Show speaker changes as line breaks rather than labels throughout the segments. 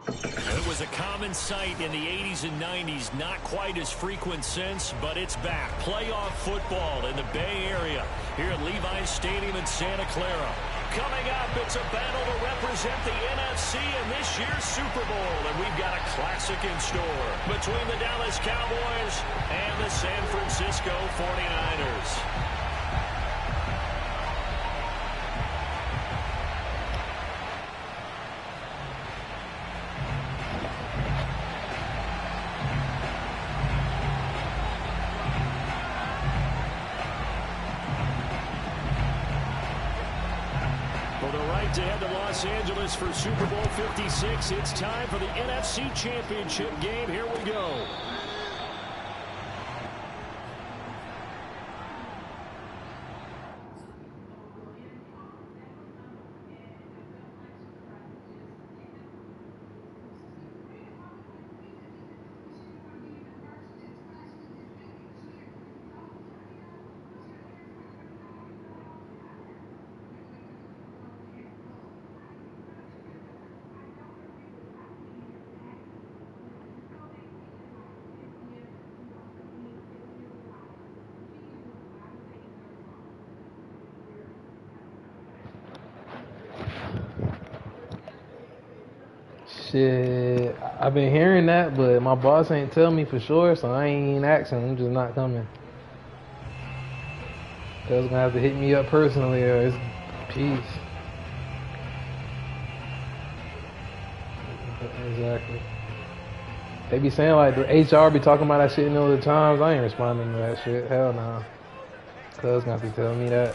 It was a common sight in the 80s and 90s, not quite as frequent since, but it's back. Playoff football in the Bay Area here at Levi's Stadium in Santa Clara. Coming up, it's a battle to represent the NFC in this year's Super Bowl, and we've got a classic in store between the Dallas Cowboys and the San Francisco 49ers. To head to Los Angeles for Super Bowl 56. It's time for the NFC Championship game. Here we go.
Shit, I've been hearing that, but my boss ain't tell me for sure, so I ain't asking. I'm just not coming. Cuz gonna have to hit me up personally, or it's peace. Exactly. They be saying like the HR be talking about that shit in all the times. I ain't responding to that shit. Hell nah. Cuz gonna have to tell me that.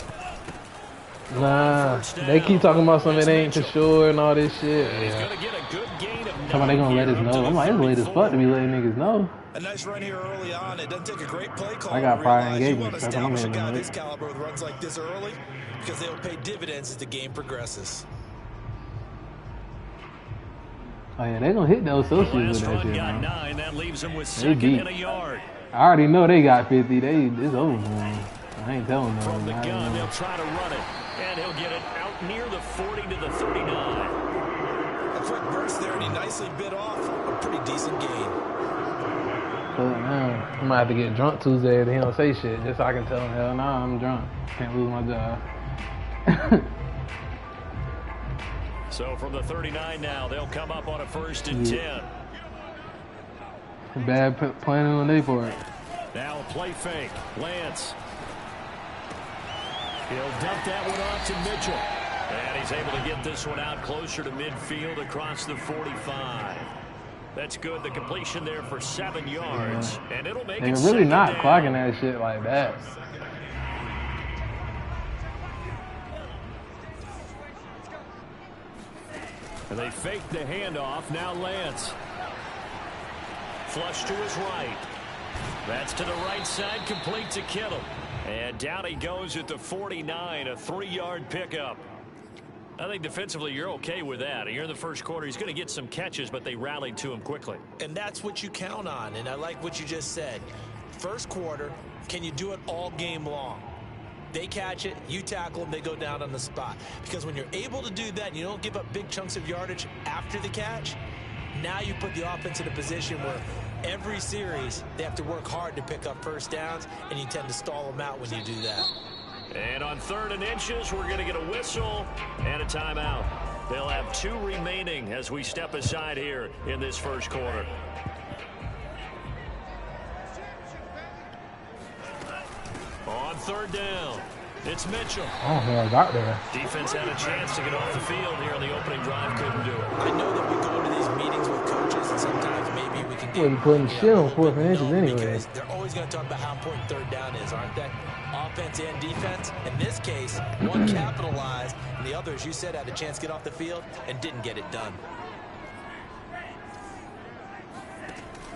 Nah, they keep talking about something that ain't for sure and all this shit. Yeah. Come on, they gonna let us know. I'm like, it's late as fuck to be letting niggas know.
A nice run here early on. It doesn't take a great play call.
I got prior engagement.
That's what I'm hitting. A guy this caliber with runs like this early because they'll pay dividends as the game progresses.
Oh yeah, they gonna hit those associates with that shit, man.
That leaves them with second and a yard.
I already know they got 50. It's over for them. I ain't telling them.
From the gun, they'll try to run it, and he'll get it out near the 40 to the 39.
A quick burst there, and he nicely bit off a pretty decent gain.
But man, I might have to get drunk Tuesday if he don't say shit, just so I can tell him, hell nah, I'm drunk. Can't lose my job.
So from the 39 now, they'll come up on a 1st and 10.
Bad planning on their part.
Now a play fake. Lance. He'll dump that one off to Mitchell. And he's able to get this one out closer to midfield across the 45. That's good. The completion there for 7 yards. Yeah. And it'll make it
They're really not clocking that shit like that.
And they fake the handoff. Now Lance. Flush to his right. That's to the right side, complete to Kittle. And down he goes at the 49, a 3-yard pickup. I think defensively you're okay with that. You're in the first quarter. He's going to get some catches, but they rallied to him quickly.
And that's what you count on, and I like what you just said. First quarter, can you do it all game long? They catch it, you tackle them, they go down on the spot. Because when you're able to do that and you don't give up big chunks of yardage after the catch, now you put the offense in a position where every series they have to work hard to pick up first downs, and you tend to stall them out when you do that.
And on 3rd and inches, we're going to get a whistle and a timeout. They'll have 2 remaining as we step aside here in this first quarter. On 3rd down, it's Mitchell.
I don't know I got there.
Defense had a chance to get off the field here on the opening drive, couldn't do it.
I know that we go to these meetings with coaches, and sometimes maybe we can get...
Well, putting shit on 4th and inches anyway.
Because they're always going to talk about how important 3rd down is, aren't they? Offense and defense. In this case, one capitalized, and the other, as you said, had a chance to get off the field and didn't get it done.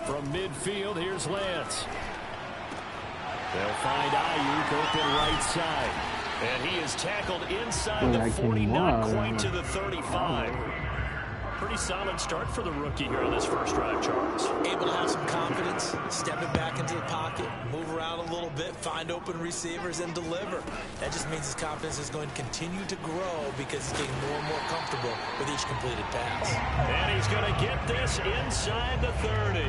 From midfield, here's Lance. They'll find Ayuk open right side. And he is tackled inside the 49, quite to the 35. Pretty solid start for the rookie here on this first drive, Charles.
Able to have some confidence, stepping back into the pocket, move around a little bit, find open receivers, and deliver. That just means his confidence is going to continue to grow because he's getting more and more comfortable with each completed pass.
And he's going to get this inside the 30.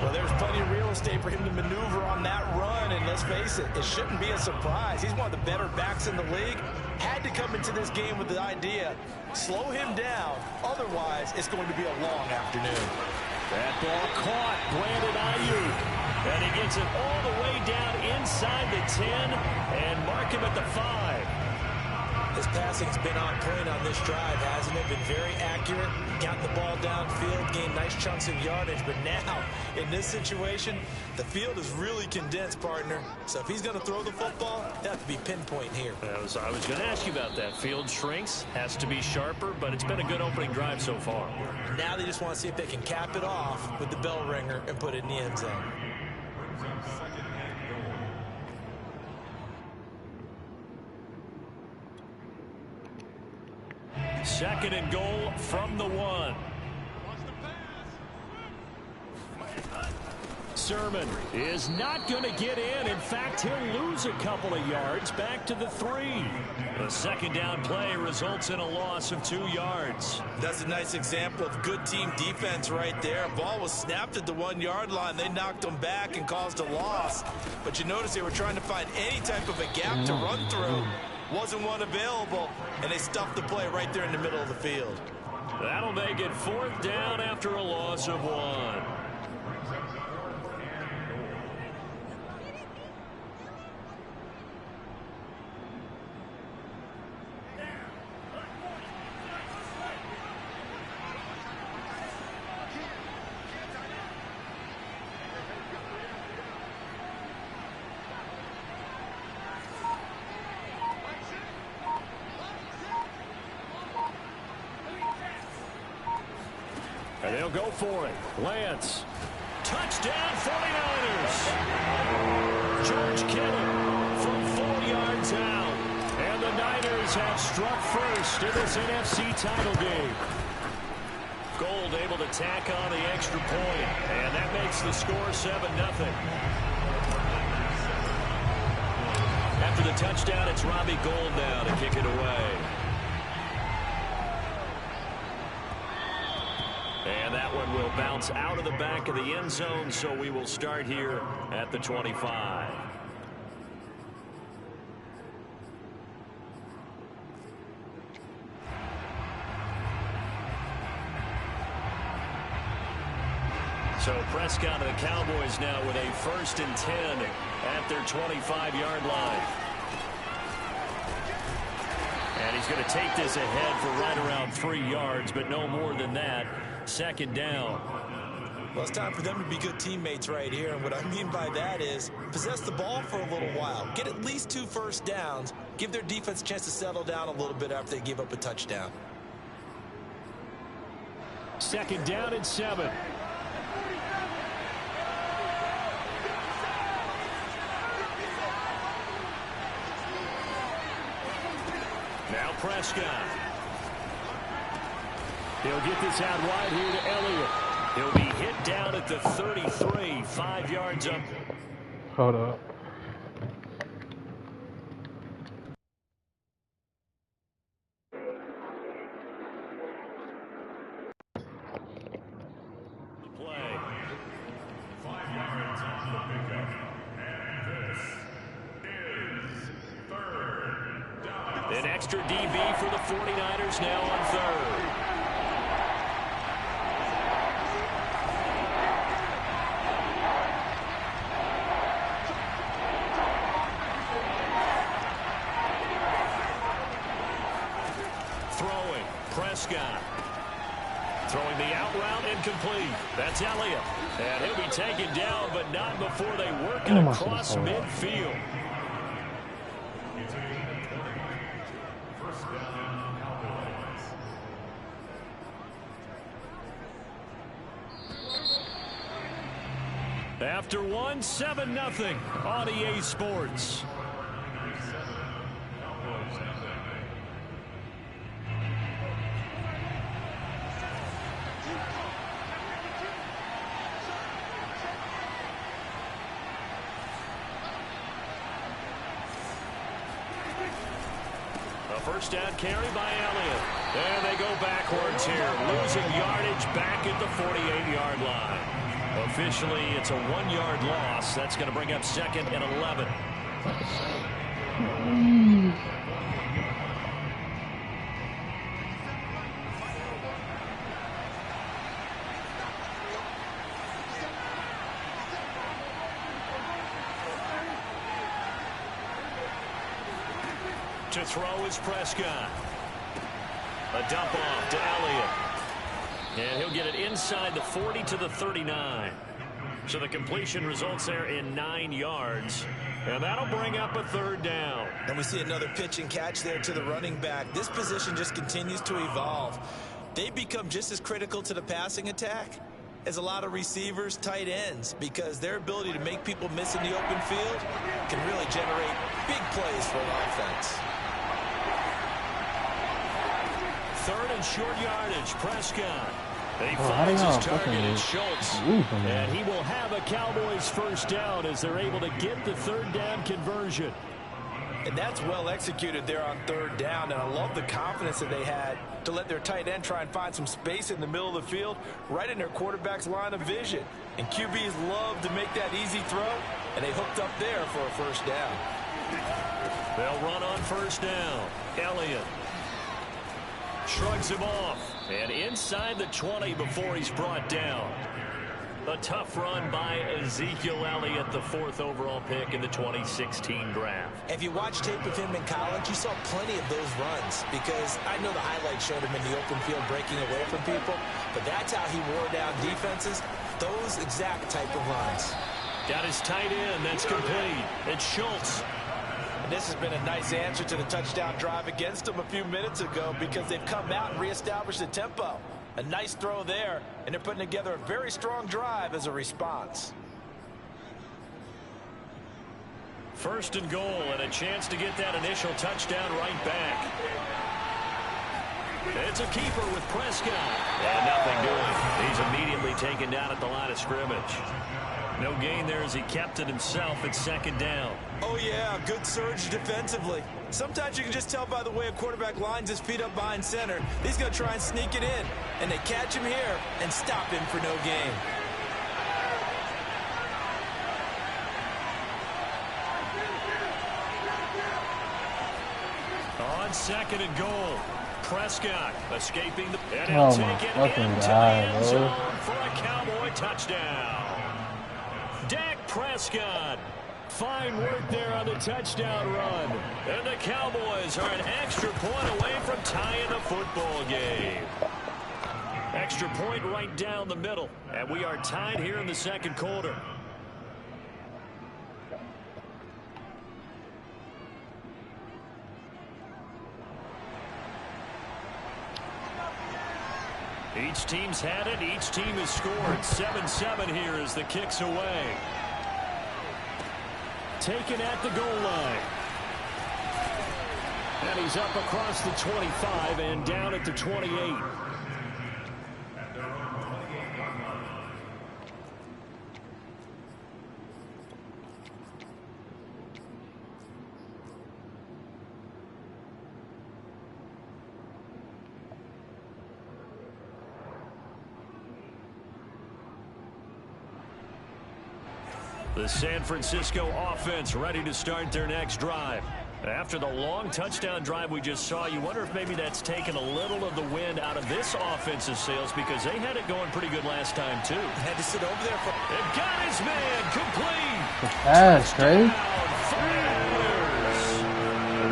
Well, there's plenty of real estate for him to maneuver on that run, and let's face it, it shouldn't be a surprise. He's one of the better backs in the league. Had to come into this game with the idea, slow him down, otherwise it's going to be a long afternoon.
That ball caught, Brandon Ayuk, and he gets it all the way down inside the 10 and mark him at the 5.
His passing's been on point on this drive, hasn't it? Been very accurate, gotten the ball downfield, gained nice chunks of yardage. But now, in this situation, the field is really condensed, partner. So if he's going to throw the football, that have to be pinpoint here.
I was going to ask you about that. Field shrinks, has to be sharper, but it's been a good opening drive so far.
Now they just want to see if they can cap it off with the bell ringer and put it in the end zone.
Second and goal from the 1. Sermon is not going to get in. In fact, he'll lose a couple of yards back to the 3. The second down play results in a loss of 2 yards.
That's a nice example of good team defense right there. Ball was snapped at the 1-yard line. They knocked them back and caused a loss. But you notice they were trying to find any type of a gap to run through. Wasn't one available, and they stuffed the play right there in the middle of the field.
That'll make it 4th down after a loss of 1. And they'll go for it. Lance. Touchdown, 49ers. George Kittle from 4 yards out. And the Niners have struck first in this NFC title game. Gold able to tack on the extra point. And that makes the score 7-0. After the touchdown, it's Robbie Gould now to kick it away. And that one will bounce out of the back of the end zone, so we will start here at the 25. So Prescott and the Cowboys now with a 1st and 10 at their 25-yard line. And he's going to take this ahead for right around 3 yards, but no more than that. 2nd down.
Well, it's time for them to be good teammates right here. And what I mean by that is possess the ball for a little while. Get at least 2 first downs. Give their defense a chance to settle down a little bit after they give up a touchdown.
2nd down and 7. Now Prescott. He'll get this out wide here to Elliott. He'll be hit down at the 33, 5 yards up.
Hold up.
Play.
5 yards on the pickup. And this is 3rd down.
An extra DB for the 49ers now on 3rd. Throwing, Prescott. Throwing the out route incomplete. That's Elliott. And he'll be taken down, but not before they work it across midfield. After 1, 7-0 on EA Sports. first down carry by Elliott. And they go backwards here, losing yardage back at the 48-yard line. Officially, it's a 1-yard loss. That's going to bring up 2nd and 11. To throw is Prescott. A dump off to Elliott. And he'll get it inside the 40 to the 39. So the completion results there in 9 yards. And that'll bring up a 3rd down.
And we see another pitch and catch there to the running back. This position just continues to evolve. They become just as critical to the passing attack as a lot of receivers, tight ends, because their ability to make people miss in the open field can really generate big plays for an offense.
3rd and short yardage, Prescott. He finds his target in Schultz. And he will have a Cowboys first down as they're able to get the 3rd down conversion.
And that's well executed there on 3rd down. And I love the confidence that they had to let their tight end try and find some space in the middle of the field, right in their quarterback's line of vision. And QBs love to make that easy throw, and they hooked up there for a first down.
They'll run on first down. Elliott shrugs him off, and inside the 20 before he's brought down. A tough run by Ezekiel Elliott, the 4th overall pick in the 2016 draft.
If you watch tape of him in college, you saw plenty of those runs, because I know the highlights showed him in the open field breaking away from people, but that's how he wore down defenses, those exact type of runs.
Got his tight end, that's complete. It's Schultz.
And this has been a nice answer to the touchdown drive against them a few minutes ago, because they've come out and reestablished the tempo. A nice throw there, and they're putting together a very strong drive as a response.
1st and goal, and a chance to get that initial touchdown right back. It's a keeper with Prescott. And nothing doing. He's immediately taken down at the line of scrimmage. No gain there as he kept it himself at 2nd down.
Oh, yeah, good surge defensively. Sometimes you can just tell by the way a quarterback lines his feet up behind center. He's going to try and sneak it in, and they catch him here and stop him for no gain.
On 2nd and goal, Prescott escaping the... And he'll take it into the end zone for a Cowboy touchdown. Dak Prescott, fine work there on the touchdown run. And the Cowboys are an extra point away from tying the football game. Extra point right down the middle. And we are tied here in the 2nd quarter. Each team's had it. Each team has scored. 7-7 here as the kick's away. Taken at the goal line. And he's up across the 25 and down at the 28. The San Francisco offense ready to start their next drive. After the long touchdown drive we just saw, you wonder if maybe that's taken a little of the wind out of this offensive sails, because they had it going pretty good last time, too.
Had to sit over there for...
And got his man complete.
That's crazy.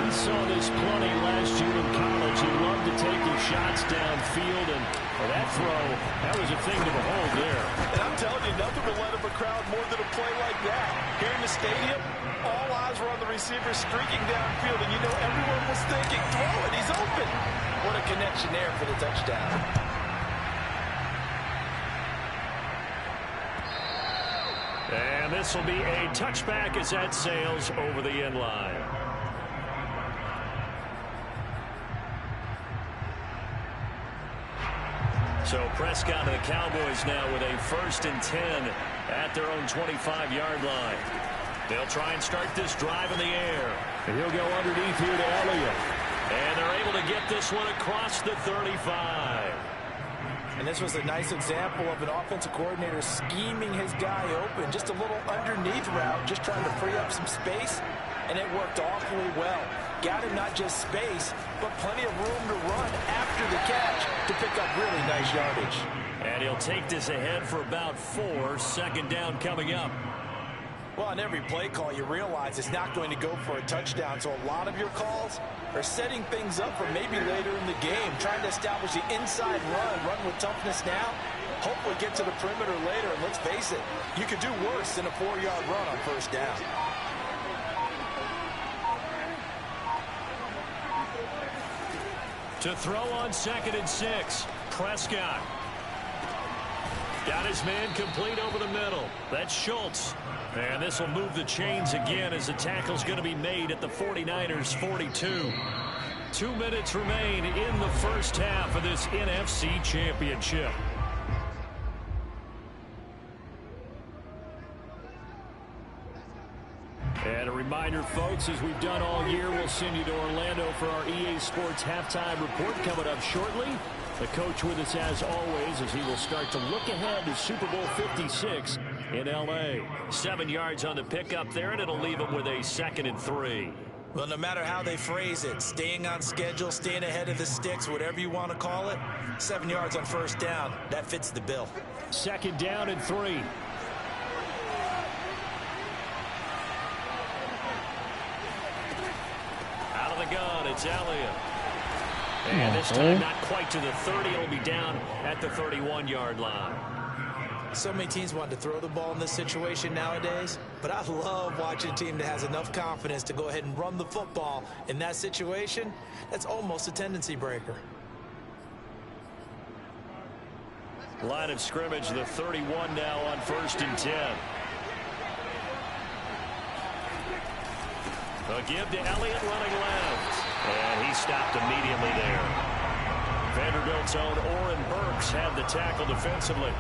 We saw this plenty last year in college. He loved to take his shots downfield, and that throw, that was a thing to behold there.
And I'm telling you, nothing will let up a crowd more than a play like that. Here in the stadium, all eyes were on the receiver streaking downfield, and you know everyone was thinking, throw it, he's open. What a connection there for the touchdown.
And this will be a touchback as that sails over the end line. So Prescott and the Cowboys now with a 1st and 10 at their own 25-yard line. They'll try and start this drive in the air. And he'll go underneath here to Elliott. And they're able to get this one across the 35.
And this was a nice example of an offensive coordinator scheming his guy open. Just a little underneath route, just trying to free up some space. And it worked awfully well. Got him not just space, but plenty of room to run after the catch to pick up really nice yardage.
And he'll take this ahead for about 4. Second down coming up.
Well, on every play call, you realize it's not going to go for a touchdown. So a lot of your calls are setting things up for maybe later in the game, trying to establish the inside run with toughness now, hopefully get to the perimeter later. And let's face it, you could do worse than a 4-yard run on first down.
To throw on 2nd and 6, Prescott. Got his man complete over the middle. That's Schultz. And this will move the chains again as the tackle's going to be made at the 49ers 42. 2 minutes remain in the first half of this NFC Championship. And a reminder, folks, as we've done all year, we'll send you to Orlando for our EA Sports halftime report coming up shortly. The coach with us as always as he will start to look ahead to Super Bowl 56 in L.A. 7 yards on the pickup there, and it'll leave him with a 2nd and 3.
Well, no matter how they phrase it, staying on schedule, staying ahead of the sticks, whatever you want to call it, 7 yards on first down, that fits the bill.
2nd down and 3. Out of the gun, it's Elliott. And this time not quite to the 30. It'll be down at the 31-yard line.
So many teams want to throw the ball in this situation nowadays, but I love watching a team that has enough confidence to go ahead and run the football. In that situation, that's almost a tendency breaker.
Line of scrimmage, the 31 now on 1st and 10. A give to Elliott running left. And he stopped immediately there. Vanderbilt's own Oren Burks had the tackle defensively.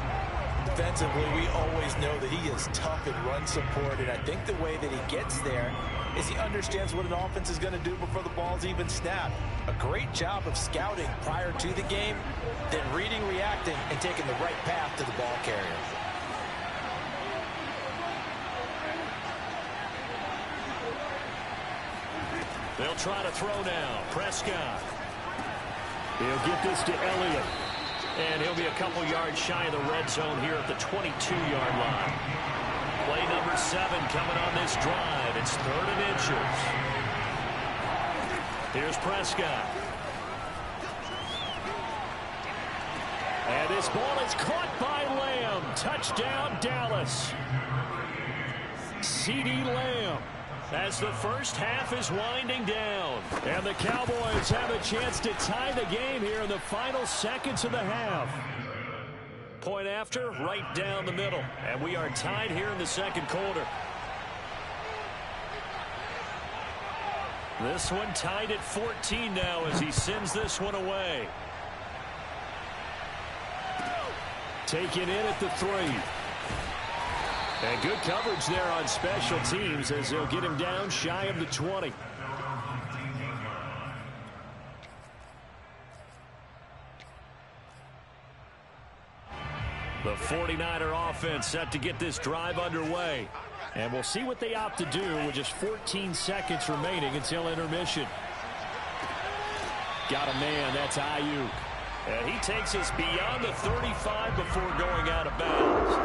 Defensively, we always know that he is tough in run support, and I think the way that he gets there is he understands what an offense is going to do before the ball's even snapped. A great job of scouting prior to the game, then reading, reacting, and taking the right path to the ball carrier.
They'll try to throw now. Prescott. He'll get this to Elliott. And he'll be a couple yards shy of the red zone here at the 22-yard line. Play number 7 coming on this drive. It's 3rd and inches. Here's Prescott. And this ball is caught by Lamb. Touchdown, Dallas. CeeDee Lamb. As the first half is winding down. And the Cowboys have a chance to tie the game here in the final seconds of the half. Point after, right down the middle. And we are tied here in the second quarter. This one tied at 14 now as he sends this one away. Taken in at the 3. And good coverage there on special teams as they'll get him down shy of the 20. The 49er offense set to get this drive underway. And we'll see what they opt to do with just 14 seconds remaining until intermission. Got a man, that's Ayuk. And he takes us beyond the 35 before going out of bounds.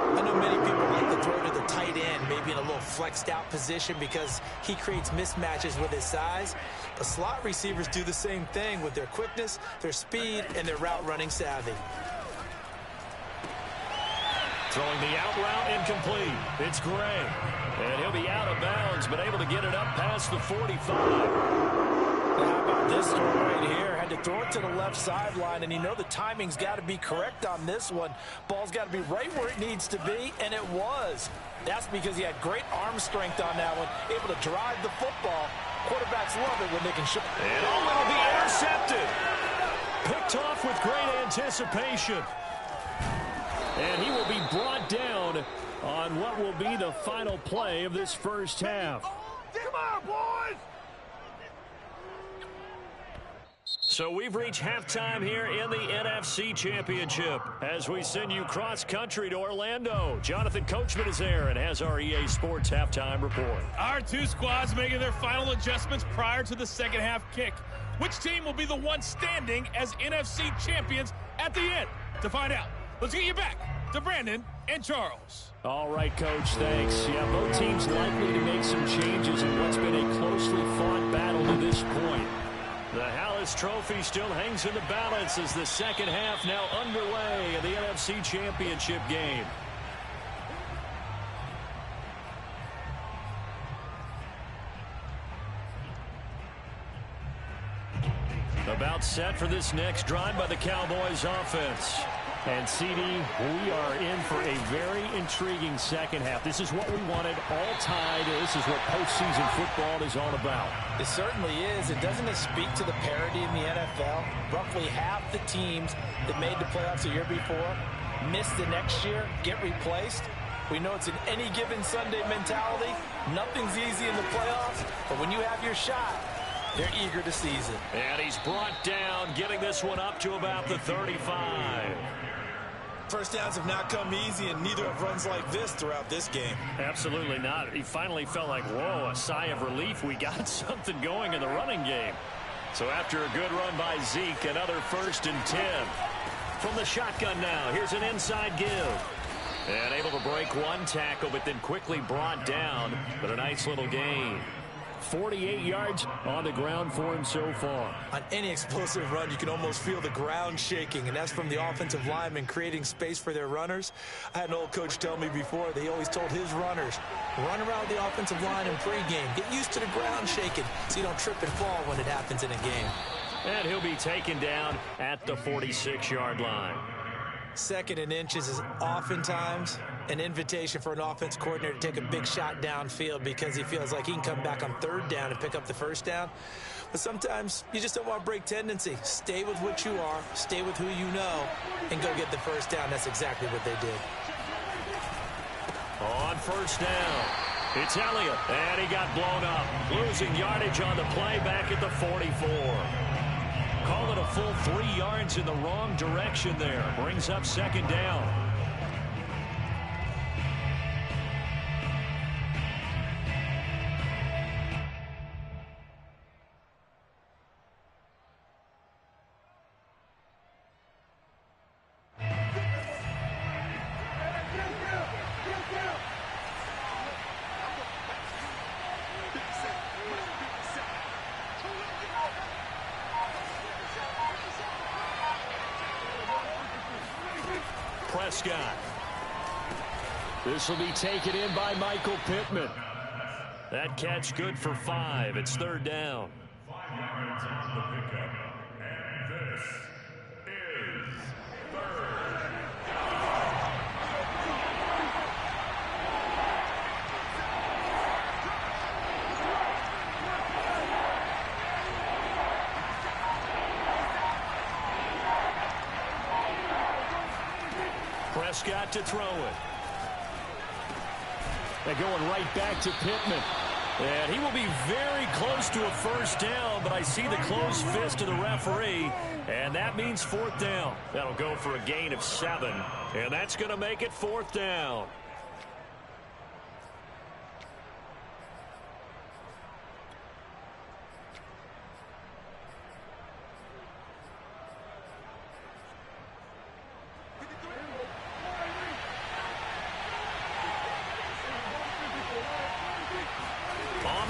I know many people like to throw to the tight end, maybe in a little flexed out position because he creates mismatches with his size. But slot receivers do the same thing with their quickness, their speed, and their route running savvy.
Throwing the out route incomplete. It's Gray. And he'll be out of bounds, but able to get it up past the 45.
How about this one right here? Had to throw it to the left sideline, and you know the timing's got to be correct on this one. Ball's got to be right where it needs to be, and it was. That's because he had great arm strength on that one, able to drive the football. Quarterbacks love it when they can shoot.
And it'll be intercepted. Picked off with great anticipation. And he will be brought down on what will be the final play of this first half.
Come on, boys!
So we've reached halftime here in the NFC Championship as we send you cross-country to Orlando. Jonathan Coachman is there and has our EA Sports halftime report.
Our two squads making their final adjustments prior to the second half kick. Which team will be the one standing as NFC champions at the end? To find out, let's get you back to Brandon and Charles.
All right, Coach, thanks. Yeah, both teams likely to make some changes in what's been a closely fought battle to this point. The Hallis Trophy still hangs in the balance as the second half now underway in the NFC Championship game. About set for this next drive by the Cowboys offense. And, CD, we are in for a very intriguing second half. This is what we wanted, all tied. This is what postseason football is all about.
It certainly is. And doesn't it speak to the parity in the NFL? Roughly half the teams that made the playoffs the year before miss the next year, get replaced. We know it's an any given Sunday mentality. Nothing's easy in the playoffs, but when you have your shot, they're eager to seize it.
And he's brought down, getting this one up to about the 35.
First downs have not come easy, and neither have runs like this throughout this game.
Absolutely not. He finally felt like, whoa, a sigh of relief. We got something going in the running game. So after a good run by Zeke, another 1st and 10. From the shotgun now, here's an inside give. And able to break one tackle, but then quickly brought down. But a nice little gain. 48 yards on the ground for him so far.
On any explosive run, you can almost feel the ground shaking, and that's from the offensive linemen creating space for their runners. I had an old coach tell me before, they always told his runners, run around the offensive line in pregame. Get used to the ground shaking so you don't trip and fall when it happens in a game.
And he'll be taken down at the 46-yard line.
2nd and inches is oftentimes an invitation for an offense coordinator to take a big shot downfield because he feels like he can come back on 3rd down and pick up the 1st down. But sometimes you just don't want to break tendency. Stay with what you are, stay with who you know, and go get the 1st down. That's exactly what they did.
On 1st down, it's Elliott, and he got blown up. Losing yardage on the play back at the 44. Call it a full 3 yards in the wrong direction there. Brings up 2nd down. Prescott. This will be taken in by Michael Pittman. That catch good for 5. It's 3rd down.
5 yards on the pickup. And this is 3rd down.
Prescott to throw it. They're going right back to Pittman. And he will be very close to a 1st down, but I see the closed fist of the referee, and that means 4th down. That'll go for a gain of 7, and that's going to make it 4th down.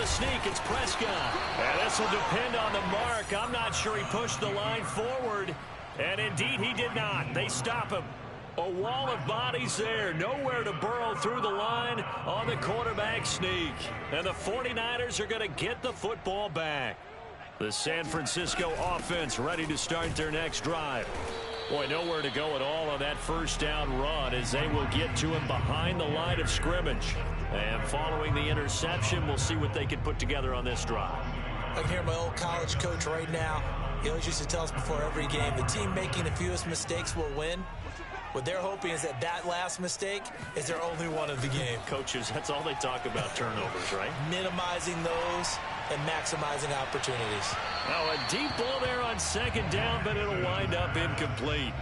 Sneak, it's Prescott. And this will depend on the mark. I'm not sure he pushed the line forward. And indeed, he did not. They stop him. A wall of bodies there. Nowhere to burrow through the line on the quarterback sneak. And the 49ers are going to get the football back. The San Francisco offense ready to start their next drive. Boy, nowhere to go at all on that 1st down run as they will get to him behind the line of scrimmage. And following the interception, we'll see what they can put together on this drive.
I can hear my old college coach right now. He always used to tell us before every game, the team making the fewest mistakes will win. What they're hoping is that that last mistake is their only one of the game.
Coaches, that's all they talk about, turnovers, right?
Minimizing those, and maximizing opportunities.
Now a deep ball there on second down, but it'll wind up incomplete.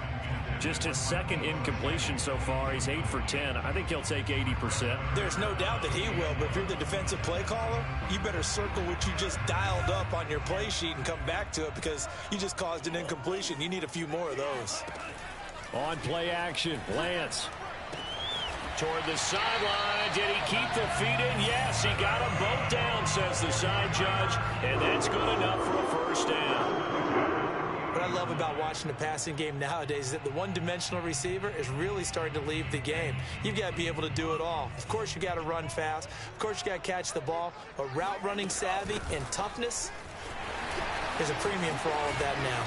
Just his second incompletion so far. He's 8 for 10. I think he'll take 80%.
There's no doubt that he will, but if you're the defensive play caller, you better circle what you just dialed up on your play sheet and come back to it because you just caused an incompletion. You need a few more of those.
On play action, Lance. Toward the sideline. Did he keep the feet in? Yes, he got them both down, says the side judge. And that's good enough for a first down.
What I love about watching the passing game nowadays is that the one-dimensional receiver is really starting to leave the game. You've got to be able to do it all. Of course, you got to run fast. Of course, you got to catch the ball. But route running savvy and toughness is a premium for all of that now.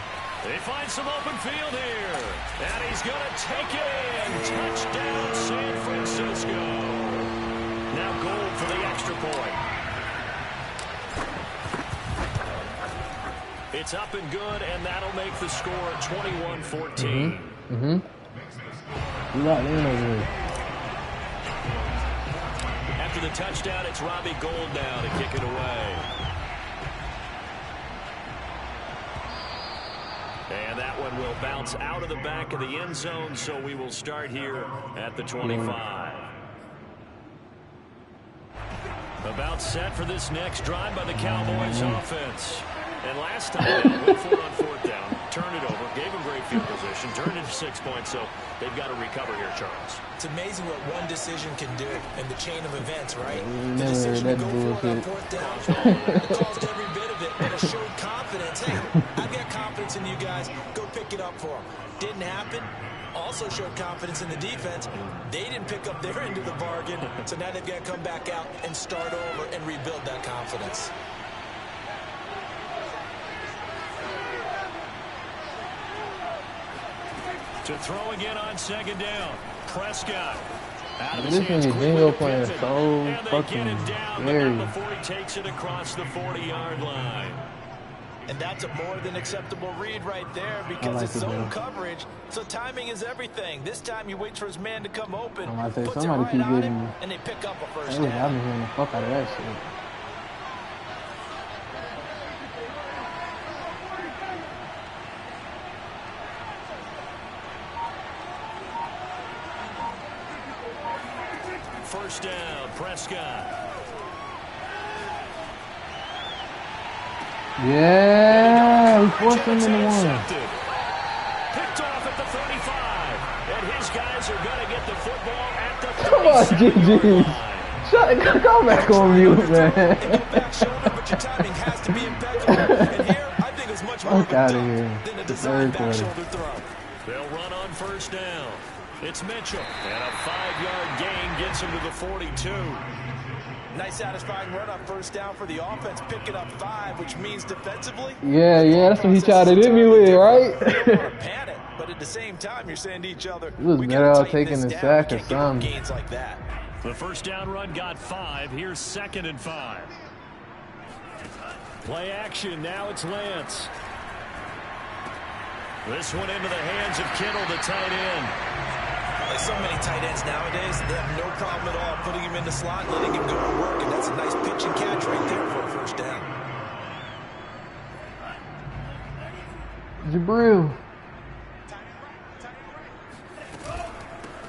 They find some open field here. And he's going to take it in. Touchdown, San Francisco. Now goal for the extra point. It's up and good, and that'll make the score 21-14.
You got in over here.
After the touchdown, it's Robbie Gould now to kick it away. And that one will bounce out of the back of the end zone, so we will start here at the 25. About set for this next drive by the Cowboys offense. And last time, they went for it on fourth down, turned it over, gave them great field position, turned it to 6 points, so they've got to recover here, Charles.
It's amazing what one decision can do in the chain of events, right? The decision to go for it on fourth down, it caused every bit of it, but it showed confidence. Hey, I've got confidence in you guys. Go pick it up for them. Didn't happen. Also showed confidence in the defense. They didn't pick up their end of the bargain, so now they've got to come back out and start over and rebuild that confidence.
To throw again on second down. Prescott. Out of
This
his hands
nigga
quickly,
Dingo playing
Pittman,
so
and they
fucking
get him down, but
scary.
not before he takes it across the 40-yard line.
And that's a more than acceptable read right there because
like
it's
it,
zone
man.
coverage. So timing is everything. This time he waits for his man to come open,
I'm about to say,
puts it
somebody
right
keep
on
getting-
him, and they pick up a first
Hey, I've
down.
been hearing the fuck out of that shit.
First down, Prescott.
Yeah, he forced him
Chance
into one.
intercepted. Picked off at the 35. And his guys are going to get the football at the
Come on,
37-yard
GG.
line.
Shut, come back on mute, man.
And go back shoulder, but your timing has to be impeccable. And here, I think it's much more of
Fuck
a
outta
dump
here.
than a
The
design
third
back
quarter.
shoulder throw.
They'll run on first down. It's Mitchell. And a 5-yard gain gets him to the 42.
Nice satisfying run on first down for the offense, picking up 5, which means defensively.
Yeah, that's what he tried to hit me with, right?
You don't want to panic, but at the same time, you're saying to each other,
He was
we
better
gotta
off
tighten
taking
this
the
down.
sack
We
or
can't give up
something.
gains like that.
The first down run got 5. Here's 2nd and 5. Play action. Now it's Lance. This one into the hands of Kittle, the tight end.
Like so many tight ends nowadays, they have no problem at all putting him in the slot and letting him go to work, and that's a nice pitch and catch right there for a first down.
Jabril.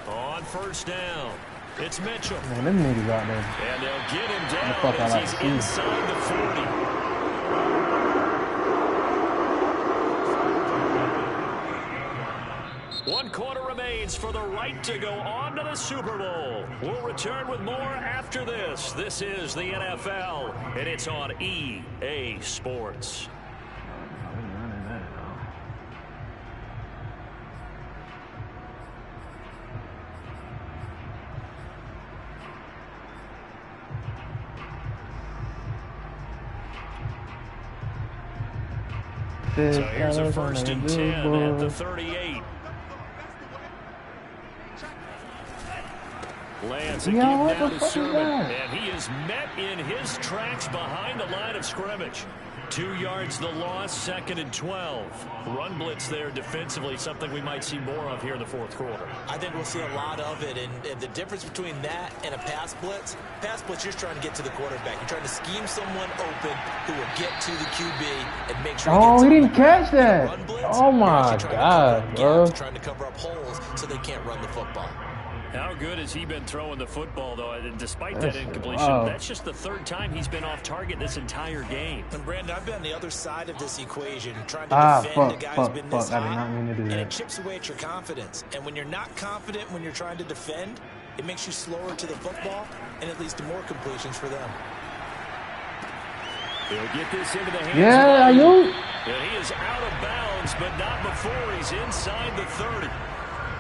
On first down, it's Mitchell.
Man, them niggas out there.
And they'll get him
the
down
fuck I
as
like
he's
to see.
inside the 40. One quarter remains for the right to go on to the Super Bowl. We'll return with more after this. This is the NFL, and it's on EA Sports. So here's a 1st and 10 at the 38. Lands a
Yo,
give
what
now
the
to
fuck is
Sermon,
that?
and he is met in his tracks behind the line of scrimmage. 2 yards the loss, 2nd and 12. Run blitz there defensively, something we might see more of here in the fourth quarter.
I think we'll see a lot of it, and the difference between that and a pass blitz, you're trying to get to the quarterback. You're trying to scheme someone open who will get to the QB and make sure he gets
Oh, he
on
didn't
the
catch that.
run blitz,
Oh my
you're actually
God, bro.
trying to cover up holes so they can't run the football.
How good has he been throwing the football, though? And despite that incompletion, that's just the 3rd time he's been off target this entire game.
And Brandon, I've been on the other side of this equation, trying to defend a guy who's been this high, and it chips away at your confidence. And when you're not confident when you're trying to defend, it makes you slower to the football, and it leads to more completions for them.
He'll get this into the hands
Yeah,
of
you.
And he is out of bounds, but not before he's inside the 30.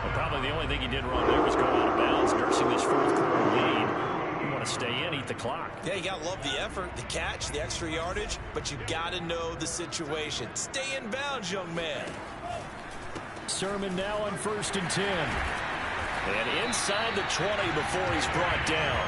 Well, probably the only thing he did wrong there was go out of bounds, nursing this fourth quarter lead. You want to stay in, eat the clock.
Yeah, you got to love the effort, the catch, the extra yardage, but you got to know the situation. Stay in bounds, young man.
Sermon now on 1st and 10. And inside the 20 before he's brought down.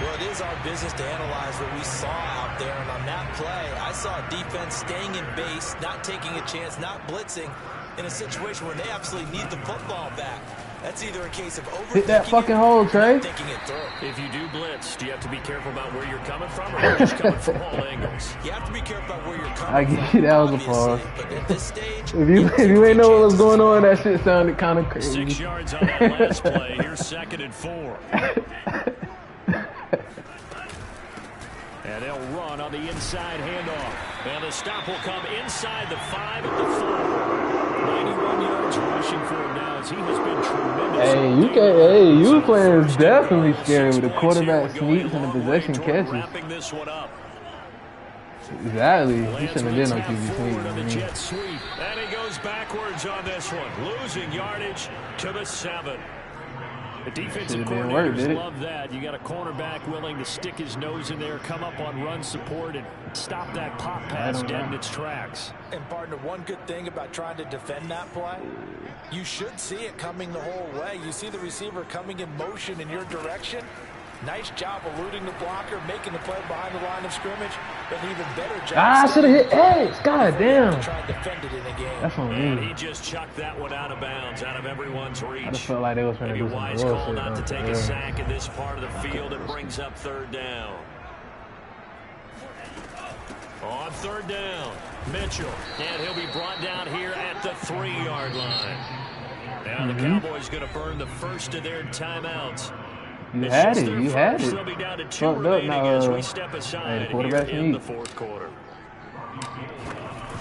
Well, it is our business to analyze what we saw out there, and on that play, I saw a defense staying in base, not taking a chance, not blitzing, in a situation where they absolutely need the football back. That's either a case of overthinking
Hit that fucking hole, Trey.
thinking it through.
If you do blitz, do you have to be careful about where you're coming from, or you're just coming from all angles?
You have to be careful about where you're coming
I
from.
give you that was a
obviously,
pause.
But at this stage,
If you ain't know what was going on, that shit sounded kind of crazy.
6 yards on that last play. Here's 2nd and 4. And they'll run on the inside handoff. And the stop will come inside the 5 at the 4. 91 yards rushing for him now as he has been tremendous.
Hey, you playing is definitely scary with the quarterback sneaks and the possession catches.
Wrapping this one up.
Exactly. You shouldn't have did no QB
forward on the
sneak.
jet sweep. And he goes backwards on this one. Losing yardage to the 7. The defensive coordinators love that. You got a cornerback willing to stick his nose in there, come up on run support, and stop that pop pass dead in its tracks.
And partner, one good thing about trying to defend that play, you should see it coming the whole way. You see the receiver coming in motion in your direction. Nice job eluding the blocker, making the play behind the line of scrimmage, but an even better job.
I should have hit X. God damn.
Try and defend it in a game.
That's on
And
me.
he just chucked that one out of bounds, out of everyone's reach.
I just felt like they was trying to
Maybe
do
a
some
wise call
bullshit.
not to take
Yeah.
a sack in this part of the field. It brings up 3rd down. On 3rd down, Mitchell. And he'll be brought down here at the 3-yard line. Now the Cowboys going to burn the first of their timeouts.
You had it. You had it.
They'll be down to 2
Fucked up
remaining
now.
as we step aside
the quarterback
here in the
sneak.
4th quarter.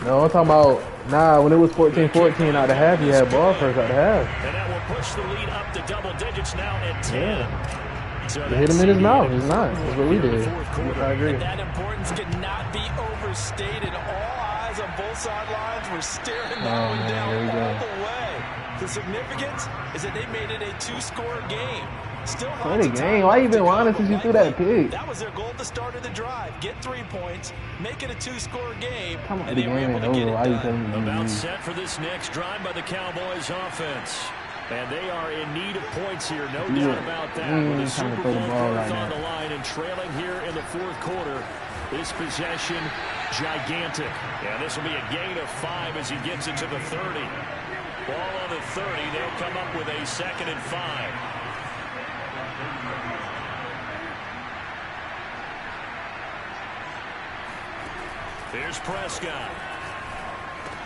No, I'm talking about, when it was 14-14 out the half, you had ball first out the half.
And that will push the lead up to double digits now at 10.
Yeah.
So
They hit him in his mouth. He's not. That's what we did. I agree.
And that importance cannot be overstated. All eyes on both sidelines were staring that one down
there we go.
all the way. The significance is that they made it a 2-score game. Still
Play the game. Why you been whining since you threw that pick?
That was their goal at the start of the drive. Get 3 points, make it a 2-score game,
Come on,
and
the
they were
game
able
ain't
to get
over.
it
Why you
done.
telling me?
About set for this next drive by the Cowboys offense. And they are in need of points here, no doubt about that. With a Super Bowl berth on the line and trailing here in the 4th quarter. This possession, gigantic. Yeah, this will be a gain of 5 as he gets it to the 30. Ball on the 30. They'll come up with a 2nd and 5. Here's Prescott.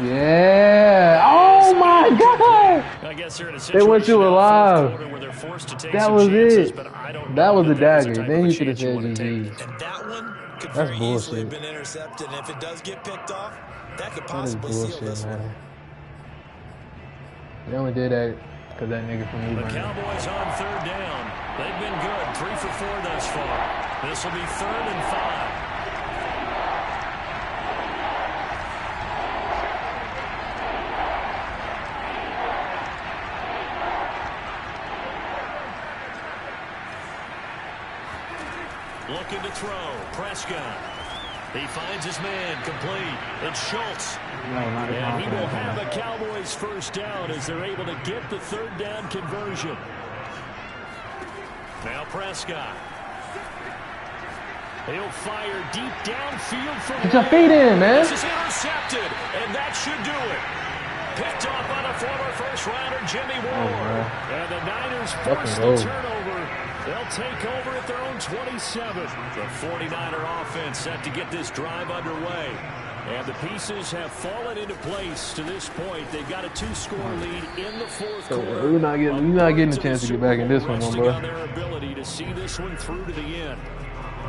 Yeah. Oh, my God.
I guess they're in a
They went to a live.
where they're forced to take
That
some
was
chances,
it.
but I don't
That
know
was a
that's the
dagger.
type
Then
of
you
a
should have
chance you
said
wanna take.
GG.
And that one could
That's
very easily
bullshit.
have been intercepted. And if it does get picked off, that could
That is
possibly seal
bullshit,
this one.
man. They only did that because that nigga from
The
New
Cowboys on 3rd down. They've been good, 3 for 4 thus far. This will be 3rd and 5. Looking to throw. Prescott. He finds his man complete. It's Schultz. And he will have a Cowboys first down as they're able to get the 3rd down conversion. Now Prescott. He'll fire deep downfield from
Get your feet in, man.
This is intercepted, and that should do it. Picked off by the former first-rounder Jimmy Ward. And the Niners force the turnover. They'll take over at their own 27. The 49er offense set to get this drive underway. And the pieces have fallen into place to this point. They've got a 2-score lead in the fourth quarter.
We're not getting a chance to get back in this one, my boy.
On their ability to see this one through to the end.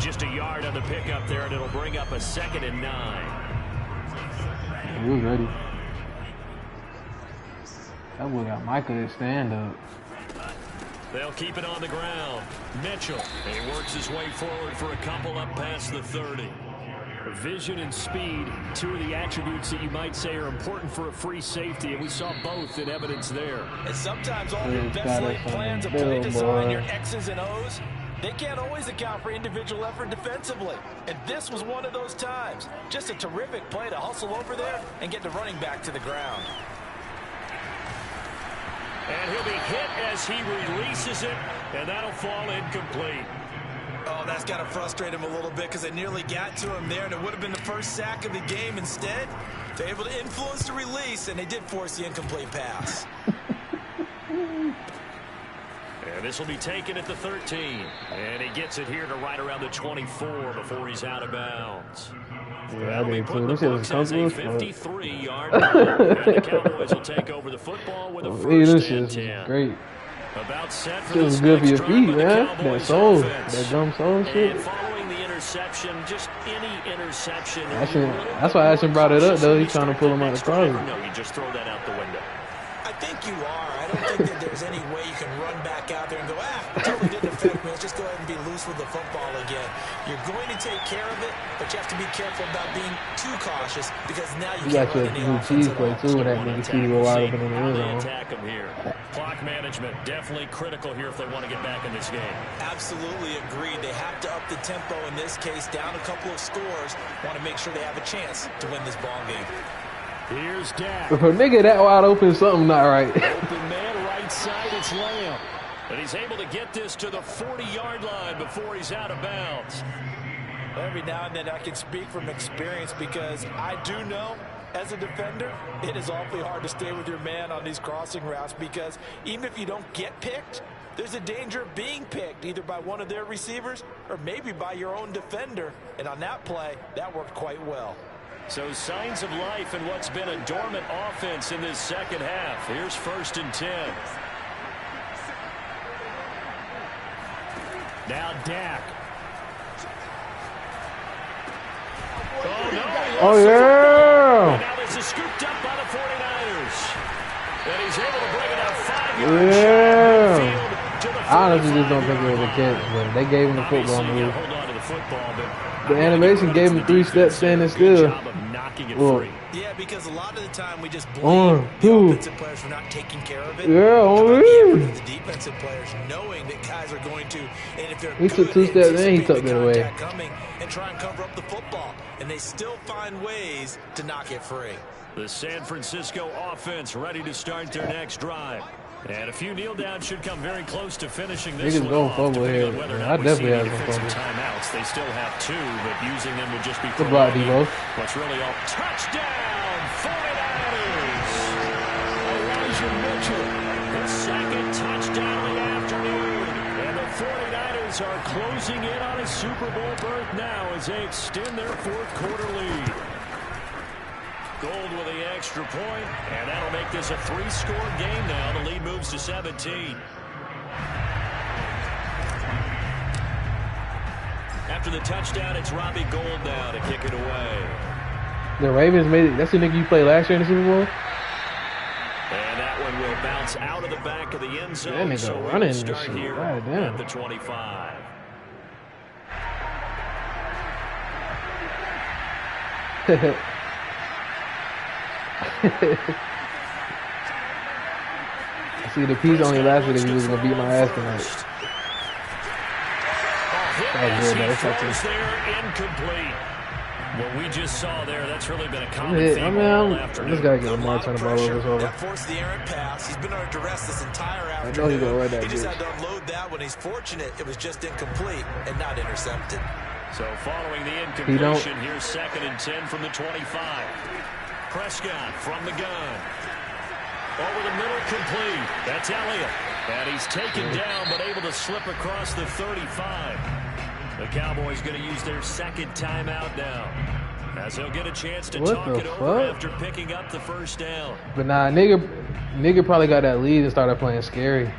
Just a yard on the pickup there, and it'll bring up a 2nd and 9.
We was ready. That boy got Michael to stand up.
They'll keep it on the ground. Mitchell, and he works his way forward for a couple up past the 30. Vision and speed, 2 of the attributes that you might say are important for a free safety, and we saw both in evidence there.
And sometimes all your best laid plans of play design, your X's and O's, they can't always account for individual effort defensively. And this was one of those times. Just a terrific play to hustle over there and get the running back to the ground.
And he'll be hit as he releases it, and that'll fall incomplete.
Oh, that's got to frustrate him a little bit because they nearly got to him there, and it would have been the first sack of the game. Instead, they're able to influence the release, and they did force the incomplete pass.
And this will be taken at the 13. And he gets it here to right around the 24 before he's out of bounds.
Yeah, I did too. This shit was comfortable.
53-yard line. And the Cowboys will take over the football with a first and 10.
Great.
About set for
this was good for your feet, man. That soul, that dumb soul shit.
And following the interception, just any interception.
That's why Ashton brought it up, though. He's trying to pull him out of the closet.
No, you just throw that out the window.
I think you are. I don't think that there's any way you can run back out there and go, totally didn't affect me. Let's just go ahead and be loose with the football again. You're going to take care of it, but you have to be careful about being too cautious because now you can't run any offense at all.
Too, with that nigga CD wide open in the end zone.
Attack him here. Clock management definitely critical here if they want to get back in this game.
Absolutely agreed. They have to up the tempo in this case, down a couple of scores. Want to make sure they have a chance to win this ball game.
Here's Dak.
If a nigga that wide open, something not right.
Open man, right side, it's Lamb. And he's able to get this to the 40-yard line before he's out of bounds.
Every now and then I can speak from experience because I do know as a defender, it is awfully hard to stay with your man on these crossing routes because even if you don't get picked, there's a danger of being picked either by one of their receivers or maybe by your own defender. And on that play, that worked quite well.
So signs of life in what's been a dormant offense in this second half. Here's 1st and 10. Now Dak.
Oh, yeah.
And now this is scooped up by the 49ers. And he's able to bring it out 5 yards.
Yeah. I honestly just don't think it was a catch, but they gave him the football move.
Hold on to the football, but
the animation gave him 3 steps standing still.
Yeah, because a lot of the time we just blame the offensive players for not taking care of it.
Yeah,
the defensive players knowing that guys are going to, and if they're
he took 2 steps and he tucked it away.
Coming and try and cover up the football, and they still find ways to knock it free.
The San Francisco offense ready to start their next drive. And a few kneel downs should come very close to finishing this one off.
Fumble here. I definitely have some fumble.
Timeouts. They still have 2, but using them would just be
good block, Devo.
What's really all touchdown 49ers. Elijah Mitchell, his 2nd touchdown of the afternoon. And the 49ers are closing in on a Super Bowl berth now as they extend their 4th quarter lead. Gold with the extra point, and that'll make this a 3-score game now. The lead moves to 17. After the touchdown, it's Robbie Gould now to kick it away.
The Ravens made it. That's the nigga you played last year in the Super Bowl?
And that one will bounce out of the back of the end zone.
That nigga
so
running
we'll start
shit.
here
God damn.
at the 25.
See, the piece only lasted if he was going to beat my ass tonight.
That was good, though. There, incomplete. What we just saw there, that's really been a common
I
theme
mean,
all
I
afternoon.
just gotta get Lamar turn the ball over. It's over.
That forced the errant pass. He's been under duress this entire
I know
afternoon.
he's gonna run that
He just
bitch.
had to unload that when he's fortunate it was just incomplete and not intercepted.
So following the incompletion, here's 2nd and 10 from the 25. Prescott from the gun. Over the middle, complete. That's Elliott. And he's taken down, but able to slip across the 35. The Cowboys going to use their 2nd timeout now, as they'll get a chance to talk it over after picking up the 1st down.
But nah, nigga probably got that lead and started playing scary.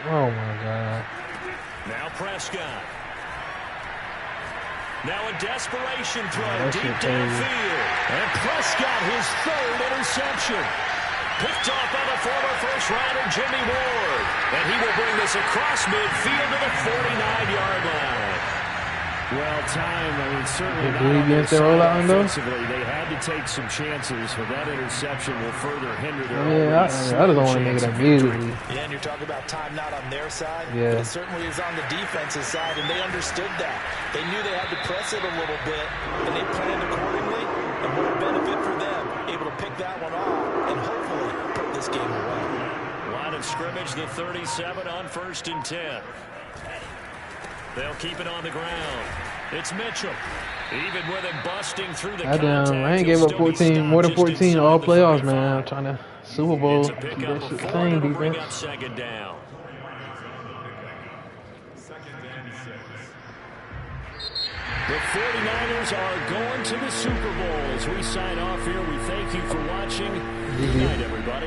Oh my God.
Now Prescott. Now a desperation throw deep downfield. And Prescott, his 3rd interception. Picked off by the former first-rounder Jimmy Ward. And he will bring this across midfield to the 49-yard line.
Well, time, I mean, certainly not
Did he
on their
get their rollout
side
though?
offensively. They had to take some chances, but that interception will further hinder their
I just don't want to make it immediately.
Yeah, and you're talking about time not on their side.
Yeah.
But it certainly is on the defensive side, and they understood that. They knew they had to press it a little bit, and they planned accordingly. And what a benefit for them, able to pick that one off and hopefully put this game away.
Line of scrimmage, the 37 on 1st and 10. They'll keep it on the ground. It's Mitchell. Even with him busting through the contact,
I ain't gave up 14, more than 14 all playoffs, man. I'm trying to Super Bowl.
It's a pickup of 4 to bring up 2nd down. The 49ers are going to the Super Bowl. As we sign off here, we thank you for watching. Good night, everybody.